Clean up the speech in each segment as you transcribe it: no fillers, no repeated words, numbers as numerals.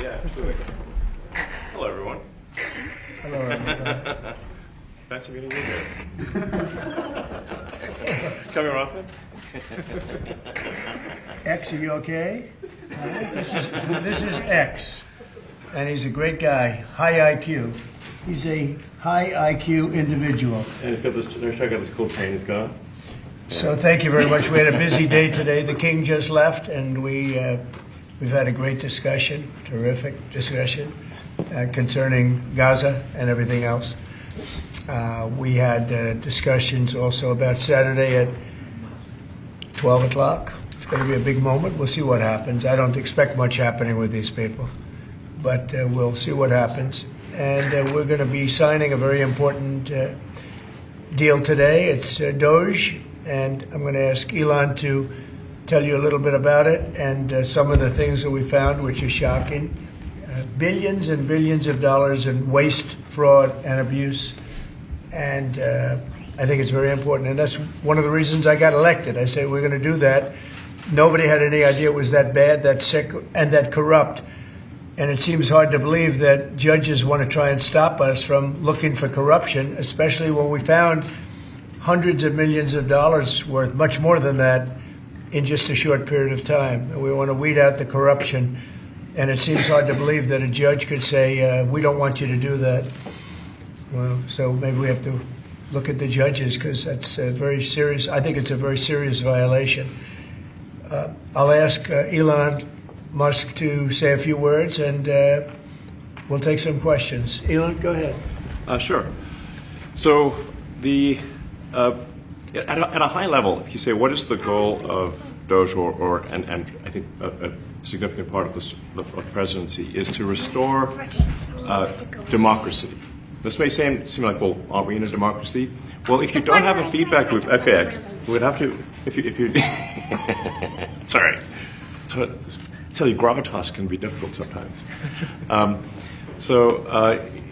Yeah, absolutely. Hello, everyone. Hello, everyone. Fancy meeting you here. Coming often? X, are you okay? This is X, and he's a great guy, high IQ. He's a high IQ individual. And he's got this. Check out this cool chain he's got. So thank you very much. We had a busy day today. The king just left, and we've had a great discussion, terrific discussion concerning Gaza and everything else. We had discussions also about Saturday at 12 o'clock. It's going to be a big moment. We'll see what happens. I don't expect much happening with these people, but we'll see what happens. And we're going to be signing a very important deal today. It's DOGE, and I'm going to ask Elon to tell you a little bit about it and some of the things that we found, which are shocking. Billions and billions of dollars in waste, fraud, and abuse. And I think it's very important. And that's one of the reasons I got elected. I said, we're going to do that. Nobody had any idea it was that bad, that sick, and that corrupt. And it seems hard to believe that judges want to try and stop us from looking for corruption, especially when we found hundreds of millions of dollars worth, much more than that, in just a short period of time. And we want to weed out the corruption. And it seems hard to believe that a judge could say, we don't want you to do that. Well, so maybe we have to look at the judges, because that's a very serious, I think it's a very serious violation. I'll ask Elon Musk to say a few words, and we'll take some questions. Elon, go ahead. Sure. So at a high level, if you say what is the goal of DOGE, and I think a significant part of the presidency is to restore democracy. This may seem like, well, aren't we in a democracy? Well, if you don't have a feedback loop, FAX, we would have to, if you sorry. So, I tell you, gravitas can be difficult sometimes.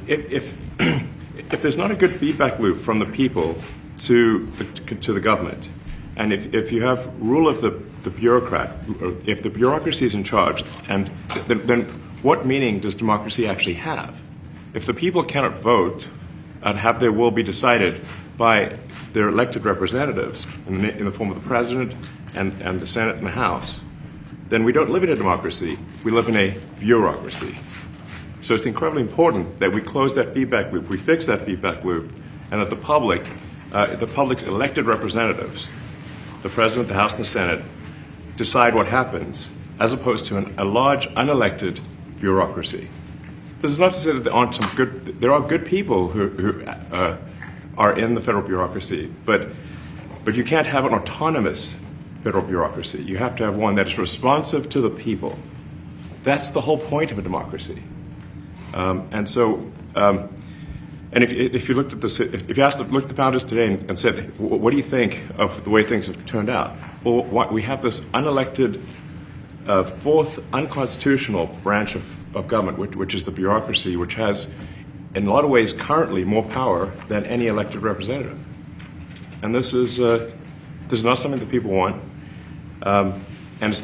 If there's not a good feedback loop from the people to the government, and if you have rule of the bureaucrat, or if the bureaucracy is in charge, and then what meaning does democracy actually have? If the people cannot vote and have their will be decided by their elected representatives in the form of the president and the Senate and the House, then we don't live in a democracy. We live in a bureaucracy. So it's incredibly important that we close that feedback loop, we fix that feedback loop, and that the public's elected representatives, the president, the House, and the Senate, decide what happens, as opposed to a large unelected bureaucracy. This is not to say that there are good people who are in the federal bureaucracy, but you can't have an autonomous federal bureaucracy. You have to have one that is responsive to the people. That's the whole point of a democracy. And if you looked at this, if you looked at the founders today and said, what do you think of the way things have turned out? Well, we have this unelected, fourth unconstitutional branch of government, which is the bureaucracy, which has, in a lot of ways, currently more power than any elected representative. And this is not something that people want, and it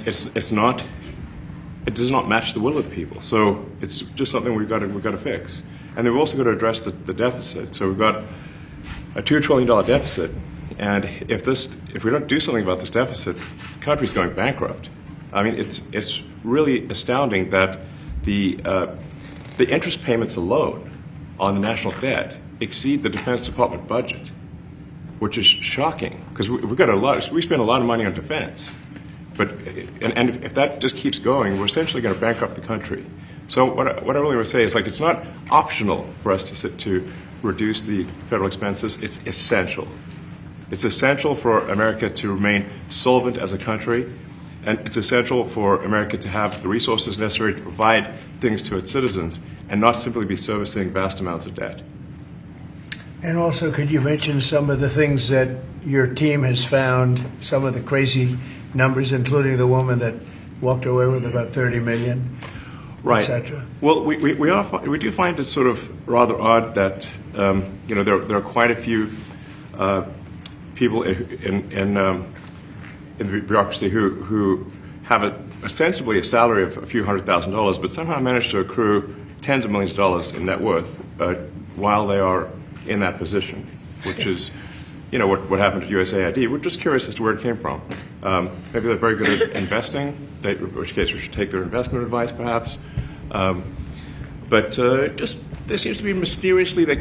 does not match the will of the people. So it's just something we've got to fix. And then we've also got to address the deficit. So we've got a $2 trillion deficit, and if we don't do something about this deficit, the country's going bankrupt. I mean, it's really astounding that the interest payments alone on the national debt exceed the Defense Department budget, which is shocking, because we spend a lot of money on defense. But if that just keeps going, we're essentially going to bankrupt the country. So what I really want to say is, like, it's not optional for us to reduce the federal expenses. It's essential. It's essential for America to remain solvent as a country, and it's essential for America to have the resources necessary to provide things to its citizens and not simply be servicing vast amounts of debt. And also, could you mention some of the things that your team has found, some of the crazy numbers, including the woman that walked away with about $30 million, right, etc.? Well, we do find it sort of rather odd that there are quite a few people in the bureaucracy who have ostensibly a salary of a few $100,000, but somehow manage to accrue tens of millions of dollars in net worth while they are in that position, which is, what happened at USAID. We're just curious as to where it came from. Maybe they're very good at investing, in which case we should take their investment advice, perhaps. But just there seems to be mysteriously they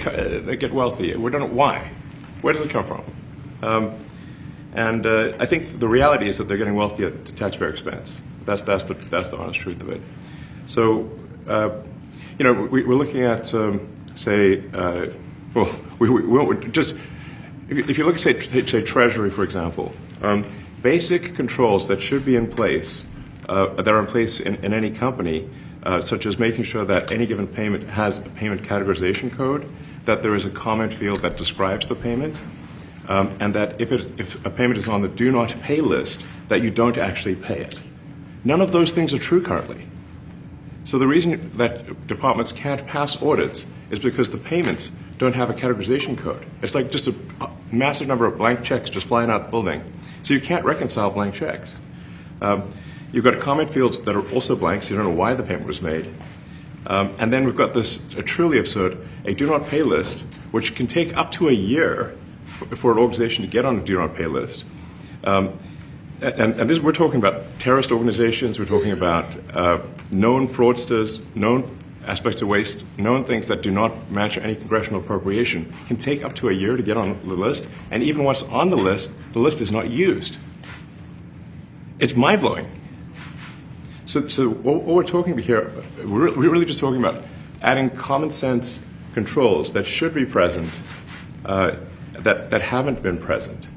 get wealthy. We don't know why. Where does it come from? And I think the reality is that they're getting wealthy at the taxpayer expense. That's the honest truth of it. So, we're looking at, say, if you look at, say, Treasury, for example, basic controls that should be in place, that are in place in any company, such as making sure that any given payment has a payment categorization code, that there is a comment field that describes the payment, and that if a payment is on the do not pay list, that you don't actually pay it. None of those things are true currently. So the reason that departments can't pass audits is because the payments don't have a categorization code. It's like just a massive number of blank checks just flying out the building. So you can't reconcile blank checks. You've got comment fields that are also blank, so you don't know why the payment was made. And then we've got this truly absurd, a do not pay list, which can take up to a year for an organization to get on a do not pay list. And this, we're talking about terrorist organizations, we're talking about known fraudsters, known aspects of waste, known things that do not match any congressional appropriation, can take up to a year to get on the list, and even once on the list is not used. It's mind-blowing. So what we're talking about here, we're really just talking about adding common sense controls that should be present, that haven't been present.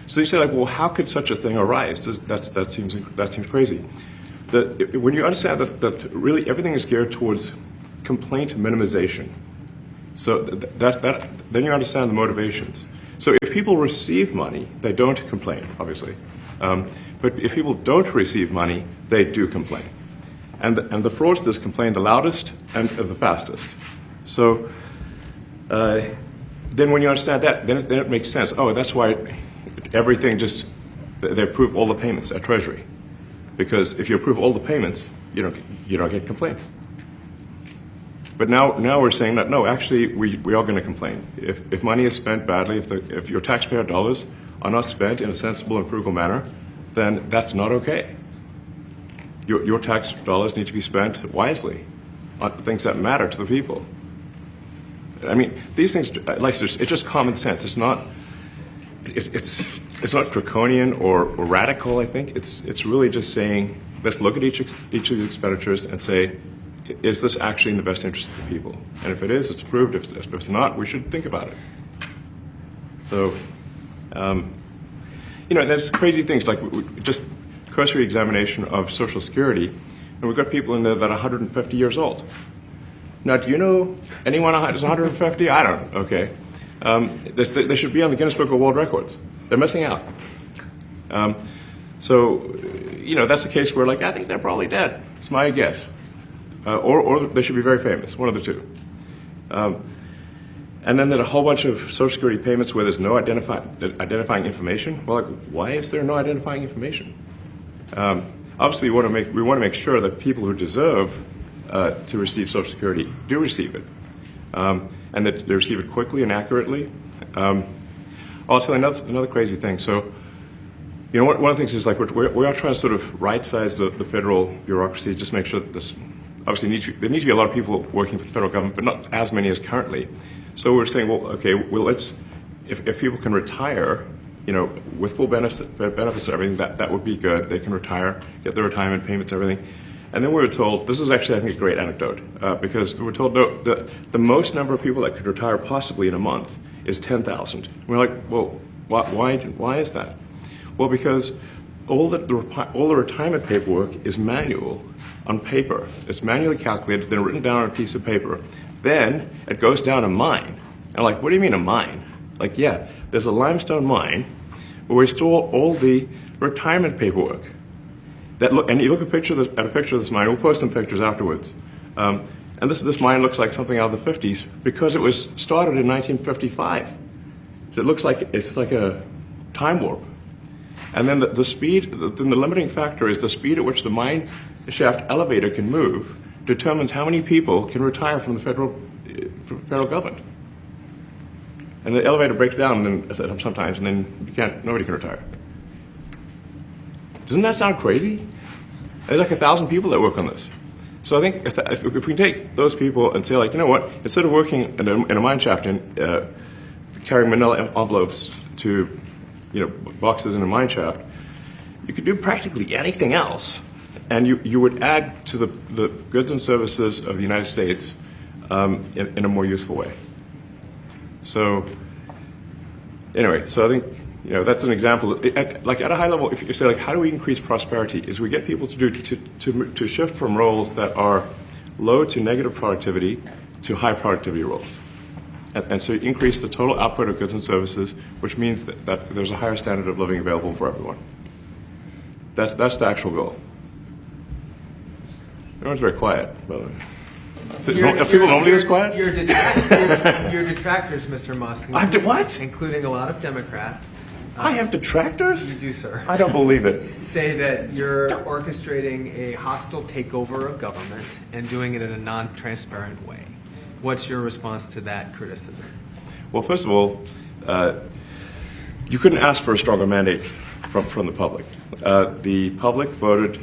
So you say, like, well, how could such a thing arise? That seems crazy. When you understand that really everything is geared towards complaint minimization, so then you understand the motivations. So if people receive money, they don't complain, obviously. But if people don't receive money, they do complain. And the fraudsters complain the loudest and the fastest. So then when you understand that, then it makes sense. Oh, that's why everything they approve all the payments at Treasury. Because if you approve all the payments, you don't get complaints. But now we're saying that, no, actually, we are going to complain. If money is spent badly, if your taxpayer dollars are not spent in a sensible and frugal manner, then that's not okay. Your tax dollars need to be spent wisely on things that matter to the people. I mean, these things, it's just common sense. It's not draconian or radical, I think. It's really just saying, let's look at each of these expenditures and say, is this actually in the best interest of the people? And if it is, it's approved. If it's not, we should think about it. So, there's crazy things like just cursory examination of Social Security, and we've got people in there that are 150 years old. Now, do you know anyone who's 150? I don't. Okay. They should be on the Guinness Book of World Records. They're missing out. So, that's a case where, I think they're probably dead. It's my guess. Or they should be very famous, one of the two. And then there's a whole bunch of Social Security payments where there's no identifying information. Well, why is there no identifying information? Obviously, we want to make sure that people who deserve to receive Social Security do receive it, and that they receive it quickly and accurately. I'll tell you another crazy thing. So, one of the things is we are trying to sort of right-size the federal bureaucracy, just make sure that this. Obviously, there need to be a lot of people working for the federal government, but not as many as currently. So we're saying, let's if people can retire, with full benefits and everything, that would be good. They can retire, get their retirement payments, everything. And then we were told, this is actually, I think, a great anecdote, because we were told the most number of people that could retire possibly in a month is 10,000. We're like, well, why is that? Well, because all the retirement paperwork is manual on paper. It's manually calculated, then written down on a piece of paper. Then it goes down a mine. And what do you mean a mine? There's a limestone mine where we store all the retirement paperwork. And you look at a picture of this mine. We'll post some pictures afterwards. And this mine looks like something out of the 50s because it was started in 1955. So it looks like it's like a time warp. And then the speed, then the limiting factor is the speed at which the mine shaft elevator can move determines how many people can retire from the federal government. And the elevator breaks down sometimes, and then nobody can retire. Doesn't that sound crazy? There's like 1,000 people that work on this. So I think if we can take those people and say, like, you know what, instead of working in a mine shaft and carrying manila envelopes to, boxes in a mine shaft, you could do practically anything else, and you would add to the goods and services of the United States in a more useful way. So anyway, so I think that's an example. Like at a high level, if you say, like, how do we increase prosperity? Is we get people to shift from roles that are low to negative productivity to high productivity roles, and so increase the total output of goods and services, which means that there's a higher standard of living available for everyone. That's the actual goal. Everyone's very quiet, by the way. So are people normally this quiet? Your detractors, Mr. Musk. I have to what? Including a lot of Democrats. I have detractors? You do, sir. I don't believe it. Say that you're orchestrating a hostile takeover of government and doing it in a non-transparent way. What's your response to that criticism? Well, first of all, you couldn't ask for a stronger mandate from the public. The public voted.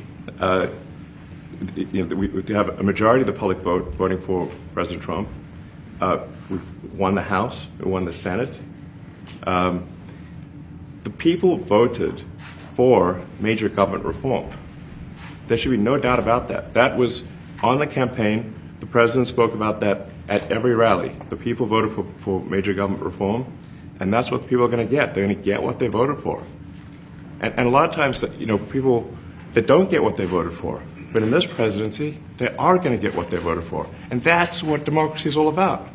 We have a majority of the public voting for President Trump. We won the House. We won the Senate. The people voted for major government reform. There should be no doubt about that. That was on the campaign. The president spoke about that at every rally. The people voted for major government reform, and that's what people are going to get. They're going to get what they voted for. And a lot of times, people that don't get what they voted for, but in this presidency, they are going to get what they voted for. And that's what democracy is all about.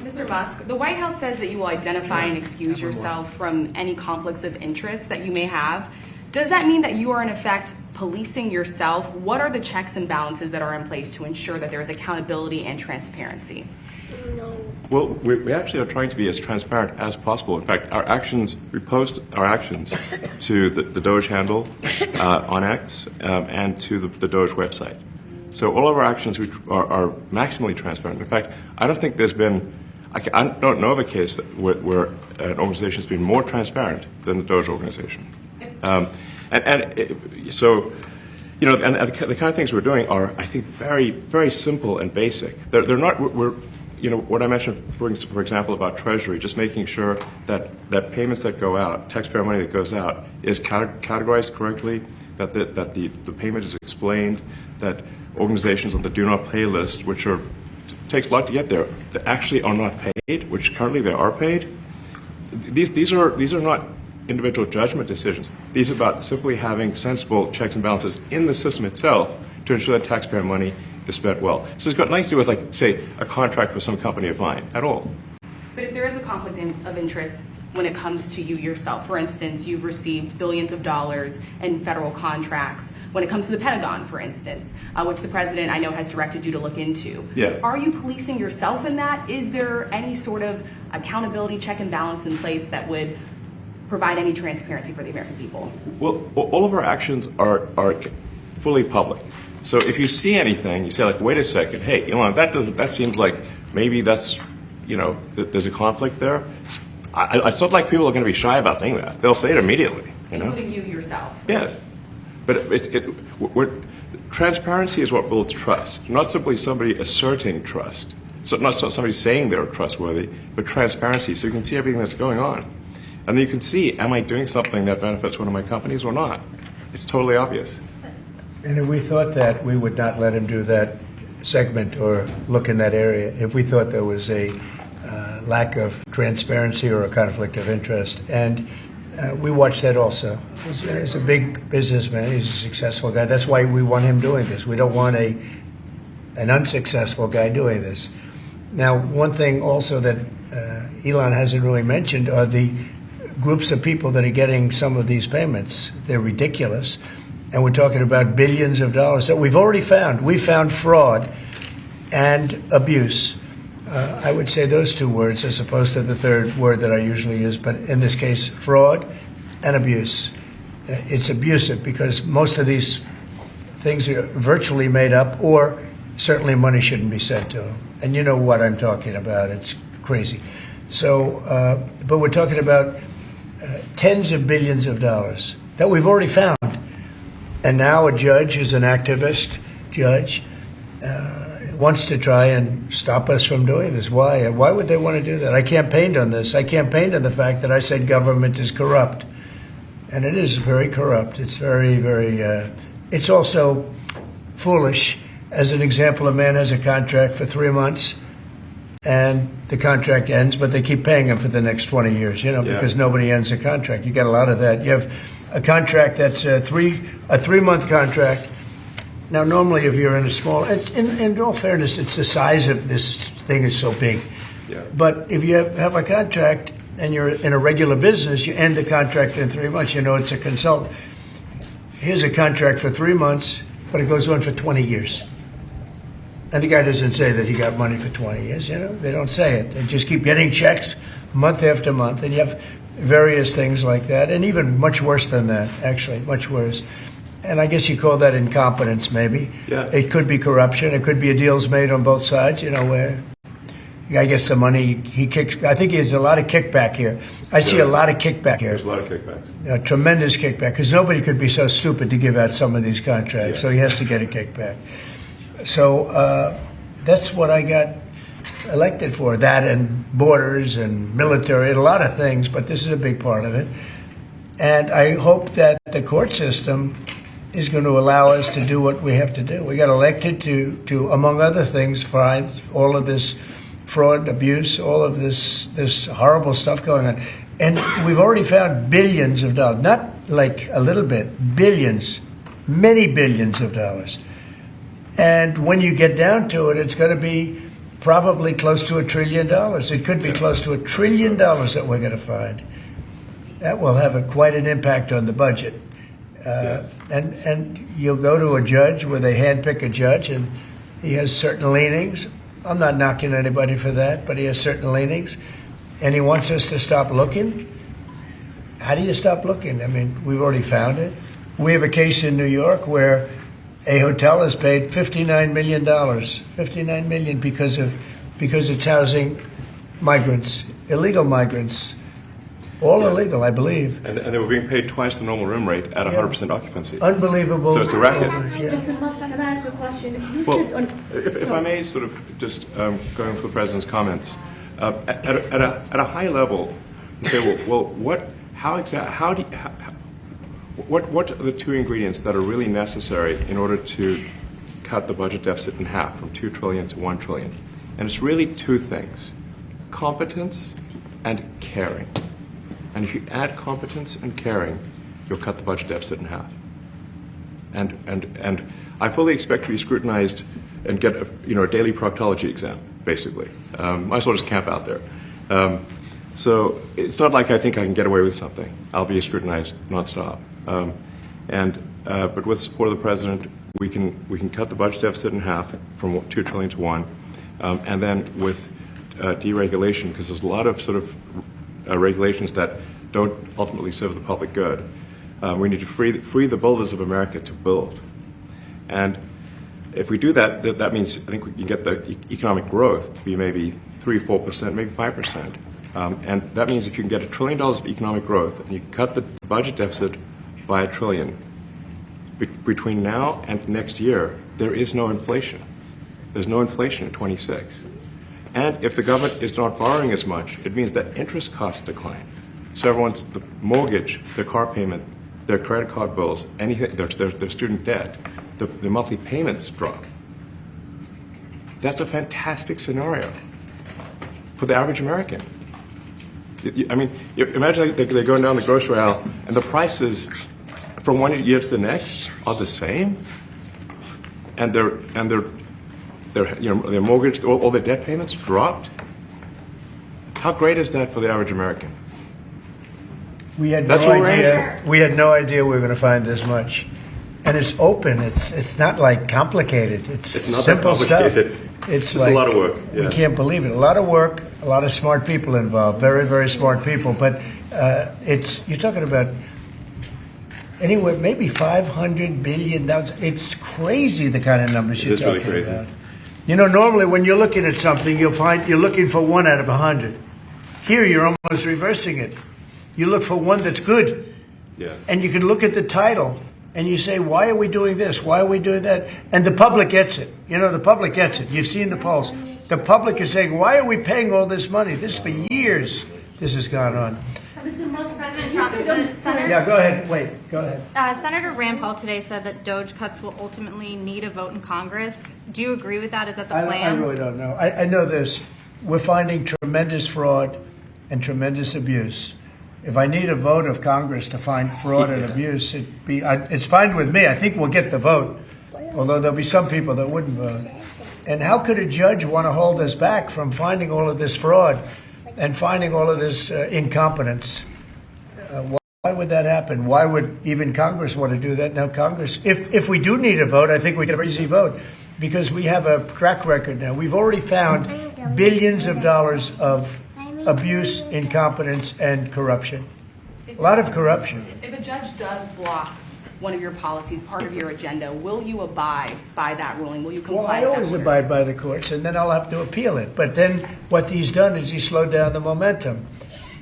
Mr. Musk, the White House says that you will identify and excuse yourself from any conflicts of interest that you may have. Does that mean that you are, in effect, policing yourself? What are the checks and balances that are in place to ensure that there is accountability and transparency? Well, we actually are trying to be as transparent as possible. In fact, we post our actions to the DOGE handle on X and to the DOGE website. So all of our actions are maximally transparent. In fact, I don't think there's been, I don't know of a case where an organization has been more transparent than the DOGE organization. So, and the kind of things we're doing are, I think, very, very simple and basic. They're not, what I mentioned, for example, about Treasury, just making sure that payments that go out, taxpayer money that goes out, is categorized correctly, that the payment is explained, that organizations on the do not pay list, which takes a lot to get there, that actually are not paid, which currently they are paid. These are not individual judgment decisions. These are about simply having sensible checks and balances in the system itself to ensure that taxpayer money is spent well. So it's got nothing to do with, like, say, a contract with some company of mine at all. But if there is a conflict of interest when it comes to you yourself, for instance, you've received billions of dollars in federal contracts when it comes to the Pentagon, for instance, which the president, I know, has directed you to look into. Yeah. Are you policing yourself in that? Is there any sort of accountability check and balance in place that would provide any transparency for the American people? Well, all of our actions are fully public. So if you see anything, you say, like, wait a second, hey, Elon, that seems like maybe that's, there's a conflict there. It's not like people are going to be shy about saying that. They'll say it immediately, Including you yourself. Yes. But transparency is what builds trust, not simply somebody asserting trust. So not somebody saying they're trustworthy, but transparency, so you can see everything that's going on. And then you can see, am I doing something that benefits one of my companies or not? It's totally obvious. And if we thought that, we would not let him do that segment or look in that area. If we thought there was a lack of transparency or a conflict of interest. And we watched that also. He's a big businessman. He's a successful guy. That's why we want him doing this. We don't want an unsuccessful guy doing this. Now, one thing also that Elon hasn't really mentioned are the groups of people that are getting some of these payments. They're ridiculous. And we're talking about billions of dollars that we've already found. We found fraud and abuse I would say those two words as opposed to the third word that I usually use, but in this case, fraud and abuse. It's abusive because most of these things are virtually made up, or certainly money shouldn't be sent to them. And you know what I'm talking about. It's crazy. So, but we're talking about tens of billions of dollars that we've already found. And now a judge who's an activist judge wants to try and stop us from doing this. Why? Why would they want to do that? I campaigned on this. I campaigned on the fact that I said government is corrupt. And it is very corrupt. It's very, very, it's also foolish. As an example, a man has a contract for 3 months and the contract ends, but they keep paying him for the next 20 years, because nobody ends a contract. You got a lot of that. You have a contract that's a 3-month contract. Now, normally, if you're in a small, in all fairness, it's the size of this thing is so big. Yeah. But if you have a contract and you're in a regular business, you end the contract in 3 months. It's a consultant. Here's a contract for 3 months, but it goes on for 20 years. And the guy doesn't say that he got money for 20 years, They don't say it. They just keep getting checks month after month. And you have various things like that, and even much worse than that, actually, much worse. And I guess you call that incompetence, maybe. Yeah. It could be corruption. It could be deals made on both sides, where the guy gets the money, he kicks. I think there's a lot of kickback here. I see a lot of kickback here. There's a lot of kickbacks. A tremendous kickback, because nobody could be so stupid to give out some of these contracts, so he has to get a kickback. So that's what I got elected for, that and borders and military and a lot of things, but this is a big part of it. And I hope that the court system is going to allow us to do what we have to do. We got elected to among other things, find all of this fraud, abuse, all of this horrible stuff going on. And we've already found billions of dollars, not like a little bit, billions, many billions of dollars. And when you get down to it, it's going to be probably close to $1 trillion. It could be close to $1 trillion that we're going to find. That will have quite an impact on the budget. And you'll go to a judge where they handpick a judge, and he has certain leanings. I'm not knocking anybody for that, but he has certain leanings. And he wants us to stop looking. How do you stop looking? I mean, we've already found it. We have a case in New York where a hotel has paid $59 million. $59 million because it's housing migrants, illegal migrants. All illegal, I believe. And they were being paid twice the normal room rate at 100% occupancy. Unbelievable. So it's a racket. Mr. Musk, I'm going to ask a question. You Well, said if I may sort of just going for the President's comments, at a high level, you say, what are the two ingredients that are really necessary in order to cut the budget deficit in half from $2 trillion to $1 trillion? And it's really two things: competence and caring. And if you add competence and caring, you'll cut the budget deficit in half. And I fully expect to be scrutinized and get a daily proctology exam, basically. Might as well just camp out there. So it's not like I think I can get away with something. I'll be scrutinized nonstop. But with the support of the President, we can cut the budget deficit in half from $2 trillion to $1, and then with deregulation, because there's a lot of sort of regulations that don't ultimately serve the public good. We need to free the builders of America to build, and if we do that, that means I think we can get the economic growth to be maybe 3-4%, maybe 5%, and that means if you can get $1 trillion of economic growth and you cut the budget deficit by $1 trillion, between now and next year, there is no inflation. There's no inflation in 26. And if the government is not borrowing as much, it means that interest costs decline. So the mortgage, their car payment, their credit card bills, anything, their student debt, the monthly payments drop. That's a fantastic scenario for the average American. Imagine they're going down the grocery aisle and the prices from one year to the next are the same, and their mortgage, all their debt payments dropped. How great is that for the average American? We had no idea we were going to find this much. and it's open. It's not like complicated. It's not that simple stuff. complicated. It's just like, a lot of work. We Yeah. can't believe it. A lot of work, a lot of smart people involved. Very, very smart people. But you're talking about anywhere, maybe $500 billion. It's crazy the kind of numbers you're really talking crazy. about. You know, normally when you're looking at something, you'll find you're looking for 1 out of 100. Here, you're almost reversing it. You look for one that's good. Yeah. And you can look at the title and you say, why are we doing this? Why are we doing that? And the public gets it. You know, the public gets it. You've seen the polls. The public is saying, why are we paying all this money? This for years, this has gone on. Mr. Musk, President you said Trump, Senator, Yeah, go ahead. Wait, go ahead. Senator Rand Paul today said that DOGE cuts will ultimately need a vote in Congress. Do you agree with that? Is that the I plan? really don't know. I know this. We're finding tremendous fraud and tremendous abuse. If I need a vote of Congress to find fraud and abuse, it's fine with me. I think we'll get the vote, although there'll be some people that wouldn't vote. And how could a judge want to hold us back from finding all of this fraud and finding all of this incompetence? Why would that happen? Why would even Congress want to do that? Now, Congress, if we do need a vote, I think we get a very easy vote because we have a track record now. We've already found billions of dollars of abuse, incompetence, and corruption. A lot of corruption. If a judge does block one of your policies, part of your agenda, will you abide by that ruling? Will you comply? Well, I with that always order? abide by the courts, and then I'll have to appeal it. But then what he's done is he slowed down the momentum,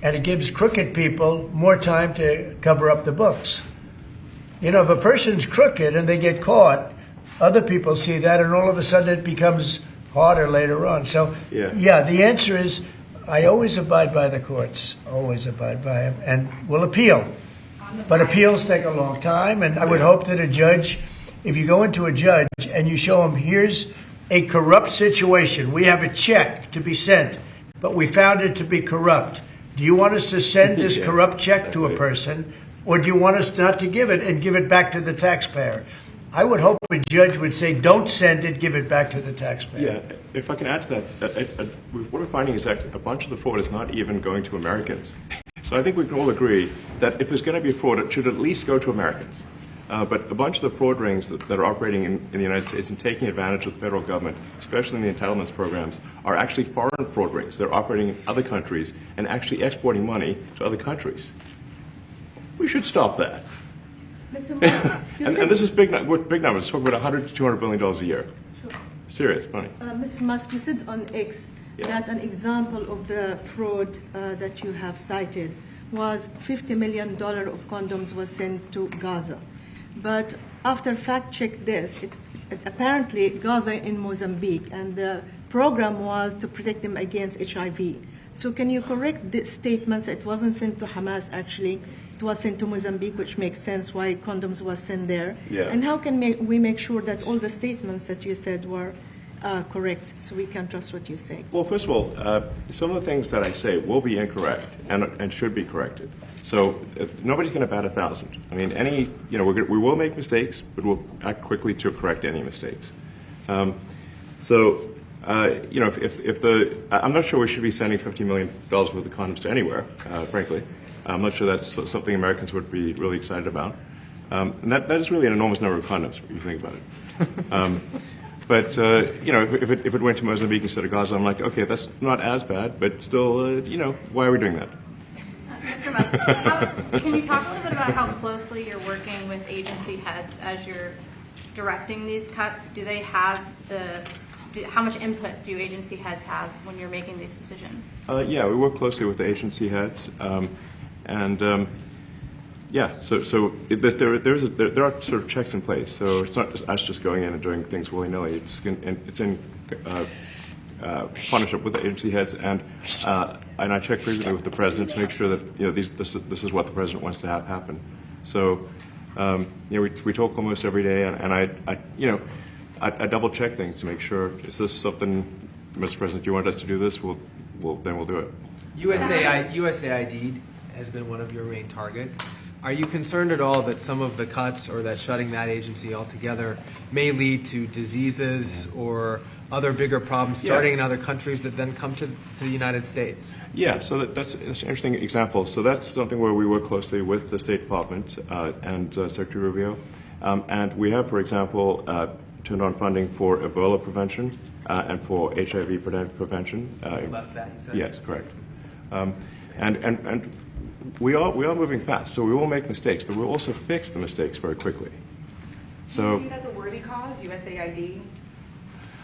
and it gives crooked people more time to cover up the books. You know, if a person's crooked and they get caught, other people see that, and all of a sudden it becomes harder later on. So, yeah the answer is I always abide by the courts, always abide by them, and will appeal. But appeals take a long time, and I would hope that a judge, if you go into a judge and you show him, here's a corrupt situation, we have a check to be sent, but we found it to be corrupt. Do you want us to send this corrupt check to a person, or do you want us not to give it and give it back to the taxpayer? I would hope a judge would say, don't send it, give it back to the taxpayer. Yeah, if I can add to that, what we're finding is that a bunch of the fraud is not even going to Americans. So I think we can all agree that if there's going to be fraud, it should at least go to Americans. But a bunch of the fraud rings that are operating in the United States and taking advantage of the federal government, especially in the entitlements programs, are actually foreign fraud rings. They're operating in other countries and actually exporting money to other countries. We should stop that. Mr. Musk, And this is big numbers. Talk about $100 to $200 billion a year. Sure. Serious money. Mr. Musk, you said on X that an example of the fraud that you have cited was $50 million of condoms was sent to Gaza. But after fact-check this, apparently Gaza in Mozambique, and the program was to protect them against HIV. So can you correct the statements? It wasn't sent to Hamas, actually. It was sent to Mozambique, which makes sense why condoms was sent there. Yeah. And how can we make sure that all the statements that you said were correct, so we can trust what you say? Well, first of all, some of the things that I say will be incorrect and should be corrected. So nobody's going to bat 1,000. I mean, we will make mistakes, but we'll act quickly to correct any mistakes. I'm not sure we should be sending $50 million worth of condoms to anywhere, frankly. I'm not sure that's something Americans would be really excited about. And that is really an enormous number of condoms, if you think about it. But if it went to Mozambique instead of Gaza, I'm like, okay, that's not as bad, but still, why are we doing that? Mr. Musk, can you talk a little bit about how closely you're working with agency heads as you're directing these cuts? Do they have how much input do agency heads have when you're making these decisions? Yeah, we work closely with the agency heads, there are sort of checks in place. So it's not just us just going in and doing things willy-nilly. It's in partnership with the agency heads, and I check frequently with the president to make sure that this is what the president wants to have happen. So we talk almost every day, and I double check things to make sure, is this something, Mr. President, you want us to do this? Then we'll do it. USAID has been one of your main targets. Are you concerned at all that some of the cuts or that shutting that agency altogether may lead to diseases or other bigger problems starting in other countries that then come to the United States? Yeah, so that's an interesting example. So that's something where we work closely with the State Department and Secretary Rubio. And we have, for example, turned on funding for Ebola prevention and for HIV prevention. Left that, you said? Yes, correct. And we are moving fast, so we will make mistakes, but we'll also fix the mistakes very quickly. Do you So see it as a worthy cause, USAID?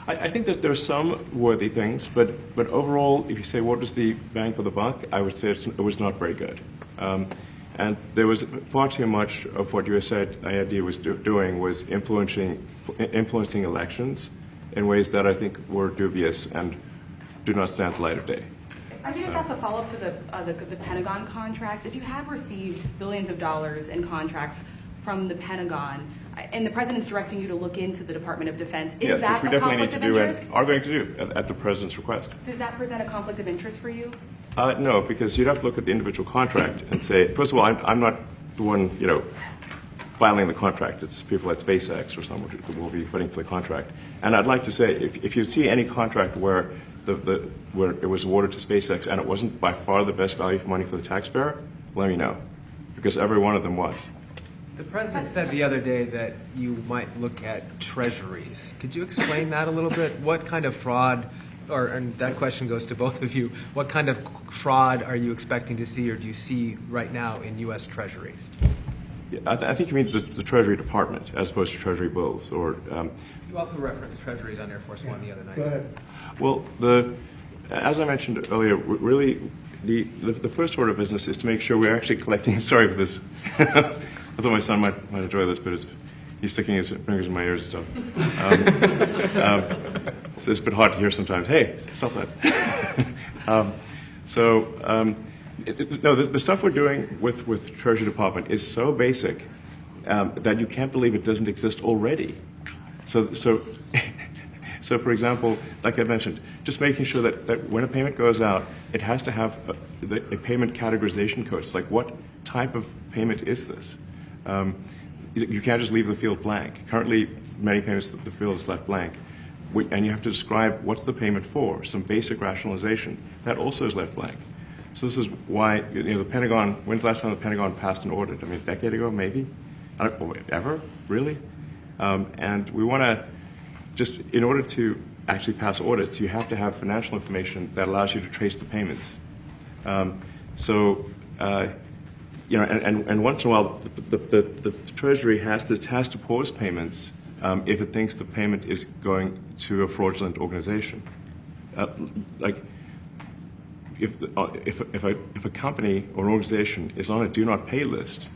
I think that there are some worthy things, but overall, if you say what was the bang for the buck, I would say it was not very good. And there was far too much of what USAID was doing was influencing elections in ways that I think were dubious and do not stand the light of day. I can just ask a follow-up to the Pentagon contracts. If you have received billions of dollars in contracts from the Pentagon, and the president's directing you to look into the Department of Defense, is Yes, that which we a definitely need conflict to of do and interest? are going to do at the president's request. Does that present a conflict of interest for you? No, because you'd have to look at the individual contract and say, first of all, I'm not the one, filing the contract. It's people at SpaceX or someone who will be putting for the contract. And I'd like to say, if you see any contract where where it was awarded to SpaceX and it wasn't by far the best value for money for the taxpayer, let me know, because every one of them was. The president said the other day that you might look at treasuries. Could you explain that a little bit? What kind of fraud, and that question goes to both of you, what kind of fraud are you expecting to see or do you see right now in U.S. treasuries? Yeah, I think you mean the Treasury Department as opposed to Treasury bills. Or You also referenced treasuries on Air Force One the other night. Go ahead. well, as I mentioned earlier, really the first order of business is to make sure we're actually collecting. Sorry for this. I thought my son might enjoy this, but he's sticking his fingers in my ears and stuff. So it's a bit hard to hear sometimes. Hey, stop that. No, the stuff we're doing with Treasury Department is so basic that you can't believe it doesn't exist already. So for example, like I mentioned, just making sure that when a payment goes out, it has to have a payment categorization code. It's like, what type of payment is this? You can't just leave the field blank. Currently, many payments, the field is left blank. And you have to describe what's the payment for, some basic rationalization. That also is left blank. So this is why, the Pentagon, when's the last time the Pentagon passed an audit? I mean, a decade ago, maybe? I don't know, ever? Really? And we want to just, in order to actually pass audits, you have to have financial information that allows you to trace the payments. And once in a while, the Treasury has to pause payments if it thinks the payment is going to a fraudulent organization. If a company or an organization is on a do not pay list,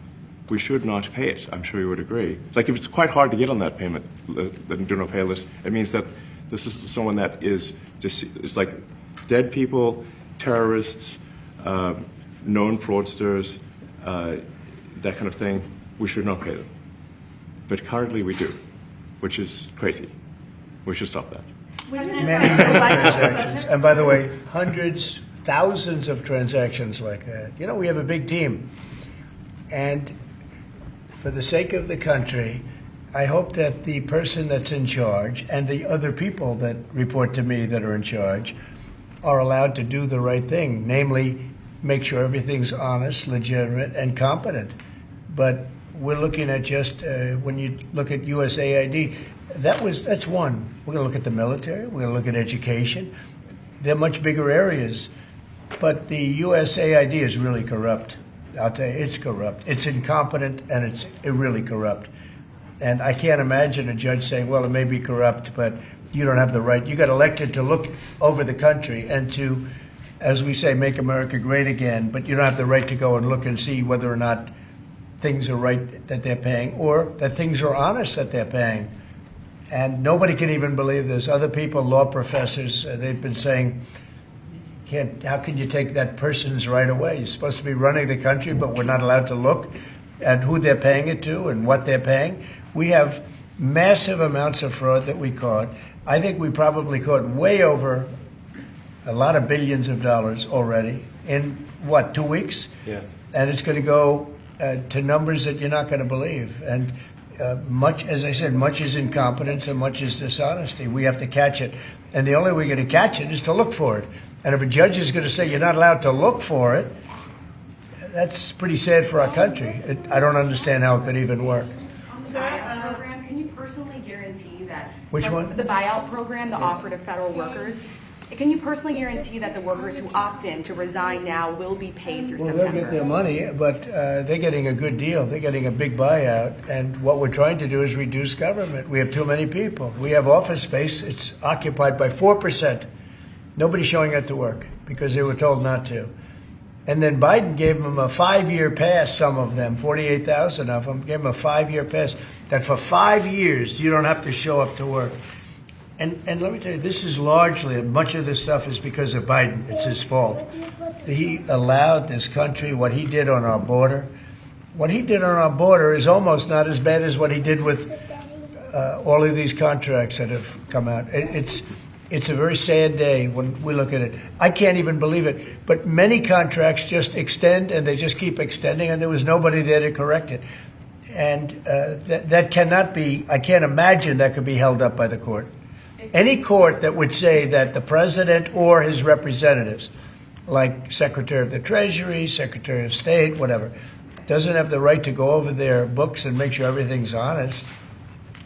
we should not pay it. I'm sure you would agree. Like, if it's quite hard to get on that payment, the do not pay list, it means that this is someone that is just, it's like dead people, terrorists, known fraudsters, that kind of thing. We should not pay them. But currently we do, which is crazy. We should stop that. Many transactions. And by the way, hundreds, thousands of transactions like that. We have a big team. And for the sake of the country, I hope that the person that's in charge and the other people that report to me that are in charge are allowed to do the right thing, namely make sure everything's honest, legitimate, and competent. But we're looking at just, when you look at USAID, that's one. We're going to look at the military. We're going to look at education. They're much bigger areas. But the USAID is really corrupt. I'll tell you, it's corrupt. It's incompetent, and it's really corrupt. And I can't imagine a judge saying, well, it may be corrupt, but you don't have the right. You got elected to look over the country and to, as we say, make America great again, but you don't have the right to go and look and see whether or not things are right that they're paying or that things are honest that they're paying. And nobody can even believe this. Other people, law professors, they've been saying, how can you take that person's right away? You're supposed to be running the country, but we're not allowed to look at who they're paying it to and what they're paying. We have massive amounts of fraud that we caught. I think we probably caught way over a lot of billions of dollars already in, 2 weeks? Yes. And it's going to go to numbers that you're not going to believe. And much, as I said, much is incompetence and much is dishonesty. We have to catch it. And the only way we're going to catch it is to look for it. And if a judge is going to say you're not allowed to look for it, that's pretty sad for our country. I don't understand how it could even work. Sir, personally guarantee that Which like, one? the buyout program, the offer to federal workers? Can you personally guarantee that the workers who opt in to resign now will be paid through Well, September? they'll get their money, but they're getting a good deal. They're getting a big buyout. And what we're trying to do is reduce government. We have too many people. We have office space. It's occupied by 4%. Nobody's showing up to work because they were told not to. And then Biden gave them a 5-year pass, some of them, 48,000 of them, gave them a 5-year pass, that for 5 years you don't have to show up to work. And let me tell you, this is largely, much of this stuff is because of Biden. It's his fault. He allowed this country, what he did on our border. What he did on our border is almost not as bad as what he did with all of these contracts that have come out. It's a very sad day when we look at it. I can't even believe it. But many contracts just extend, and they just keep extending, and there was nobody there to correct it. And that cannot be, I can't imagine that could be held up by the court. Any court that would say that the president or his representatives, like Secretary of the Treasury, Secretary of State, whatever, doesn't have the right to go over their books and make sure everything's honest.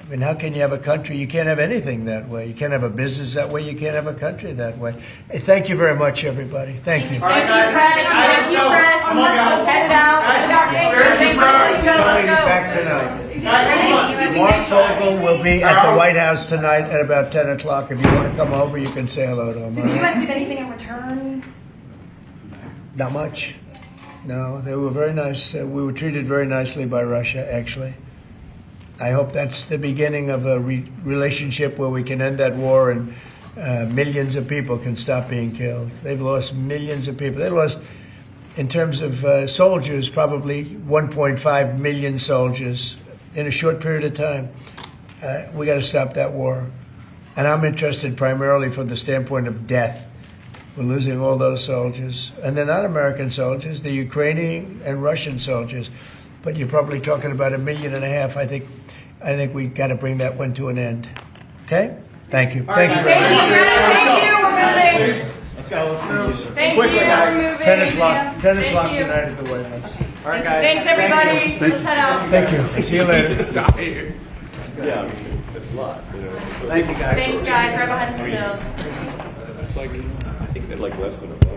I mean, how can you have a country? You can't have anything that way. You can't have a business that way. You can't have a country that way. Hey, thank you very much, everybody. Thank you. Thank you, press. Thank you, press. Head it out. Head it out. Thank you, Coming back tonight. Mark Fogel will be at the White House tonight at about 10 o'clock. If you want to come over, you can say hello to him. Did the U.S. get anything in return? Not much. No, they were very nice. We were treated very nicely by Russia, actually. I hope that's the beginning of a relationship where we can end that war and millions of people can stop being killed. They've lost millions of people. They lost, in terms of soldiers, probably 1.5 million soldiers in a short period of time. We got to stop that war. And I'm interested primarily from the standpoint of death. We're losing all those soldiers. And they're not American soldiers, they're Ukrainian and Russian soldiers. But you're probably talking about 1.5 million. I think we got to bring that one to an end. Okay? Thank you. Thank you very much. Thank you. We're moving. Let's go. Let's move. Thank you. We're moving. 10 o'clock. 10 o'clock Thank you. tonight at the White House. All right, guys. Thanks, everybody. Let's head out. Thank you. See you later. Tired. Yeah, I mean, it's a lot. You know, so Thank you, guys. Thanks, guys. Right behind the stills. It's like, I think they're like less than a buck.